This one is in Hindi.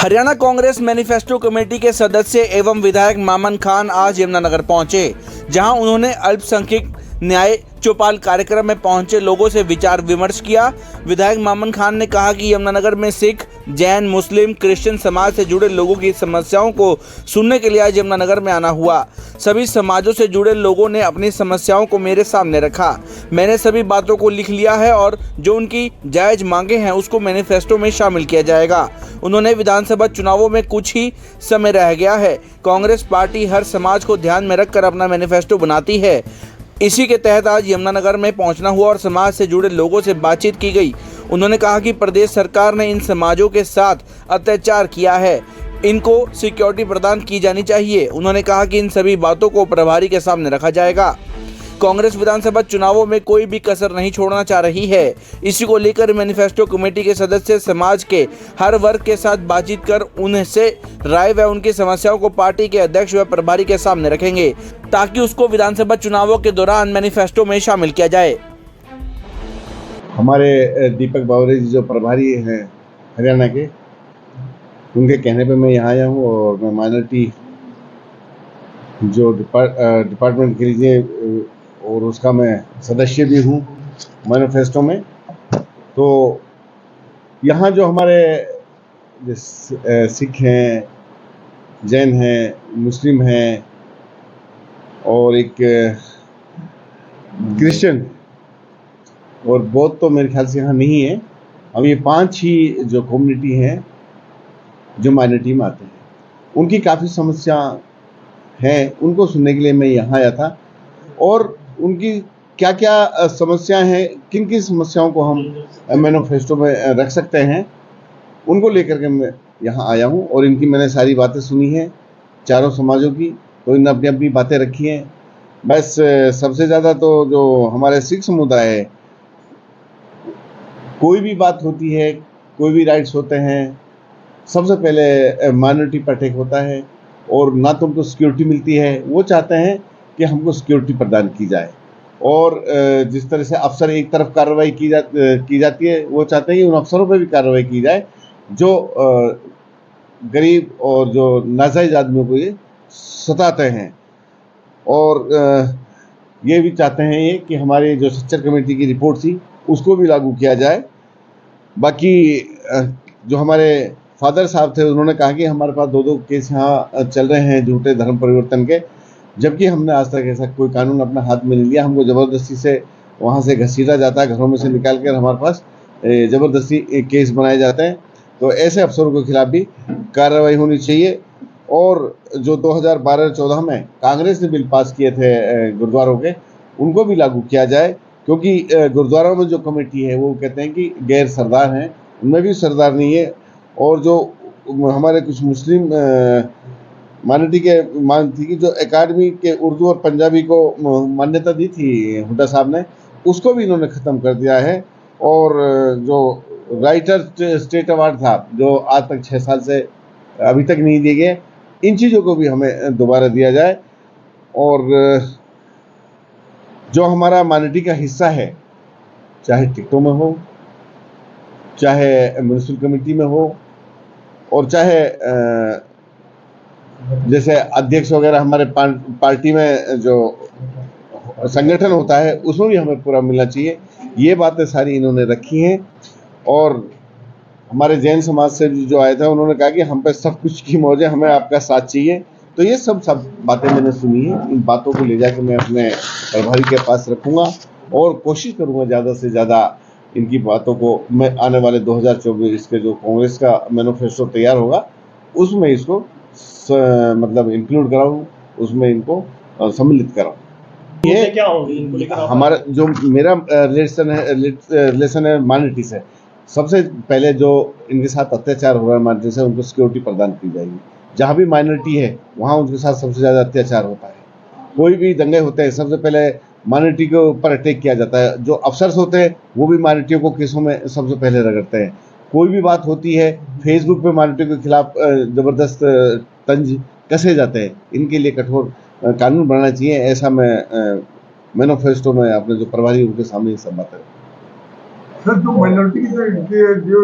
हरियाणा कांग्रेस मैनिफेस्टो कमेटी के सदस्य एवं विधायक मामन खान आज यमुनानगर पहुंचे, जहां उन्होंने अल्पसंख्यक न्याय चौपाल कार्यक्रम में पहुंचे लोगों से विचार विमर्श किया। विधायक मामन खान ने कहा कि यमुनानगर में सिख, जैन, मुस्लिम, क्रिश्चियन समाज से जुड़े लोगों की समस्याओं को सुनने के लिए आज यमुनानगर में आना हुआ। सभी समाजों से जुड़े लोगों ने अपनी समस्याओं को मेरे सामने रखा। मैंने सभी बातों को लिख लिया है और जो उनकी जायज़ मांगे हैं उसको मैनिफेस्टो में शामिल किया जाएगा। उन्होंने विधानसभा चुनावों में कुछ ही समय रह गया है। कांग्रेस पार्टी हर समाज को ध्यान में रखकर अपना मैनिफेस्टो बनाती है। इसी के तहत आज यमुनानगर में पहुंचना हुआ और समाज से जुड़े लोगों से बातचीत की गई। उन्होंने कहा कि प्रदेश सरकार ने इन समाजों के साथ अत्याचार किया है, इनको सिक्योरिटी प्रदान की जानी चाहिए। उन्होंने कहा कि इन सभी बातों को प्रभारी के सामने रखा जाएगा। कांग्रेस विधानसभा चुनावों में कोई भी कसर नहीं छोड़ना चाह रही है। इसी को लेकर मैनिफेस्टो कमेटी के सदस्य समाज के हर वर्ग के साथ बातचीत कर उनसे राय व उनकी समस्याओं को पार्टी के अध्यक्ष व प्रभारी के सामने रखेंगे, ताकि उसको विधानसभा चुनावों के दौरान मैनिफेस्टो में शामिल किया जाए। हमारे दीपक बावरे जी जो प्रभारी हैं हरियाणा के, उनके कहने पे मैं यहाँ आया हूँ और मैं माइनॉरिटी जो डिपार्टमेंट के लिए और उसका मैं सदस्य भी हूँ मैनिफेस्टो में। तो यहाँ जो हमारे सिख हैं, जैन हैं, मुस्लिम हैं और एक क्रिश्चियन और बौद्ध तो मेरे ख्याल से यहाँ नहीं है। अब ये 5 ही जो कम्युनिटी हैं जो माइनॉरिटी में आते हैं, उनकी काफ़ी समस्या हैं, उनको सुनने के लिए मैं यहाँ आया था। और उनकी क्या क्या समस्याएं हैं, किन किन समस्याओं को हम मैनिफेस्टो में रख सकते हैं, उनको लेकर के मैं यहाँ आया हूँ। और इनकी मैंने सारी बातें सुनी हैं, चारों समाजों की, तो इन्होंने अपनी अपनी बातें रखी हैं। बस सबसे ज़्यादा तो जो हमारे सिख समुदाय है, कोई भी बात होती है, कोई भी राइट्स होते हैं, सबसे पहले माइनॉरिटी पर अटैक होता है और ना तो उनको सिक्योरिटी मिलती है। वो चाहते हैं कि हमको सिक्योरिटी प्रदान की जाए और जिस तरह से अफसर एक तरफ कार्रवाई की जाती है, वो चाहते हैं कि उन अफसरों पर भी कार्रवाई की जाए जो गरीब और जो नाजायज़ आदमियों को ये सताते हैं। और ये भी चाहते हैं ये कि हमारी जो सच्चर कमेटी की रिपोर्ट थी उसको भी लागू किया जाए। बाकी जो हमारे फादर साहब थे, उन्होंने कहा कि हमारे पास 2-2 केस यहाँ चल रहे हैं झूठे धर्म परिवर्तन के, जबकि हमने आज तक ऐसा कोई कानून अपना हाथ में नहीं लिया। हमको ज़बरदस्ती से वहाँ से घसीटा जाता है, घरों में से निकाल कर हमारे पास ज़बरदस्ती केस बनाए जाते हैं। तो ऐसे अफसरों के खिलाफ भी कार्रवाई होनी चाहिए। और जो 2012-14 में कांग्रेस ने बिल पास किए थे गुरुद्वारों के, उनको भी लागू किया जाए, क्योंकि गुरुद्वारों में जो कमेटी है वो कहते हैं कि गैर सरदार हैं, उनमें भी सरदार नहीं है। और जो हमारे कुछ मुस्लिम माइनॉरिटी के मांग थी कि जो अकादमी के उर्दू और पंजाबी को मान्यता दी थी हुड्डा साहब ने, उसको भी इन्होंने ख़त्म कर दिया है। और जो राइटर स्टेट अवार्ड था जो आज तक 6 साल से अभी तक नहीं दिए गए, इन चीज़ों को भी हमें दोबारा दिया जाए। और जो हमारा माइनॉरिटी का हिस्सा है, चाहे टिकटों में हो, चाहे म्यूनिसिपल कमेटी में हो, और चाहे जैसे अध्यक्ष वगैरह हमारे पार्टी में जो संगठन होता है उसमें भी हमें पूरा मिलना चाहिए। ये बातें सारी इन्होंने रखी हैं। और हमारे जैन समाज से जो आए थे, उन्होंने कहा कि हम पे सब कुछ की मौज है, हमें आपका साथ चाहिए। तो ये सब बातें मैंने सुनी हैं। इन बातों को ले जाकर मैं अपने प्रभारी के पास रखूँगा और कोशिश करूँगा ज़्यादा से ज़्यादा इनकी बातों को मैं आने वाले 2024 के जो कांग्रेस का मैनिफेस्टो तैयार होगा उसमें इसको मतलब इंक्लूड कराऊँ, उसमें इनको सम्मिलित कराऊँ। ये क्या होगी हमारा जो मेरा रिलेशन है माइनॉरिटी से, सबसे पहले जो इनके साथ अत्याचार हो रहा है माइनॉरिटी से, उनको सिक्योरिटी प्रदान की जाएगी। जहाँ भी माइनॉरिटी है वहाँ उनके साथ सबसे ज़्यादा अत्याचार होता है। कोई भी दंगे होते हैं, सबसे पहले माइनॉरिटी के ऊपर अटैक किया जाता है। जो अफसर्स होते हैं वो भी माइनॉरिटियों को केसों में सबसे पहले रगड़ते हैं। कोई भी बात होती है, फेसबुक पे माइनॉरिटी के खिलाफ ज़बरदस्त तंज कसे जाते हैं। इनके लिए कठोर कानून बनाना चाहिए। ऐसा मैं मैनिफेस्टो में अपने जो प्रभारी उनके सामने ये सब बातें सर, जो माइनॉरिटी के जो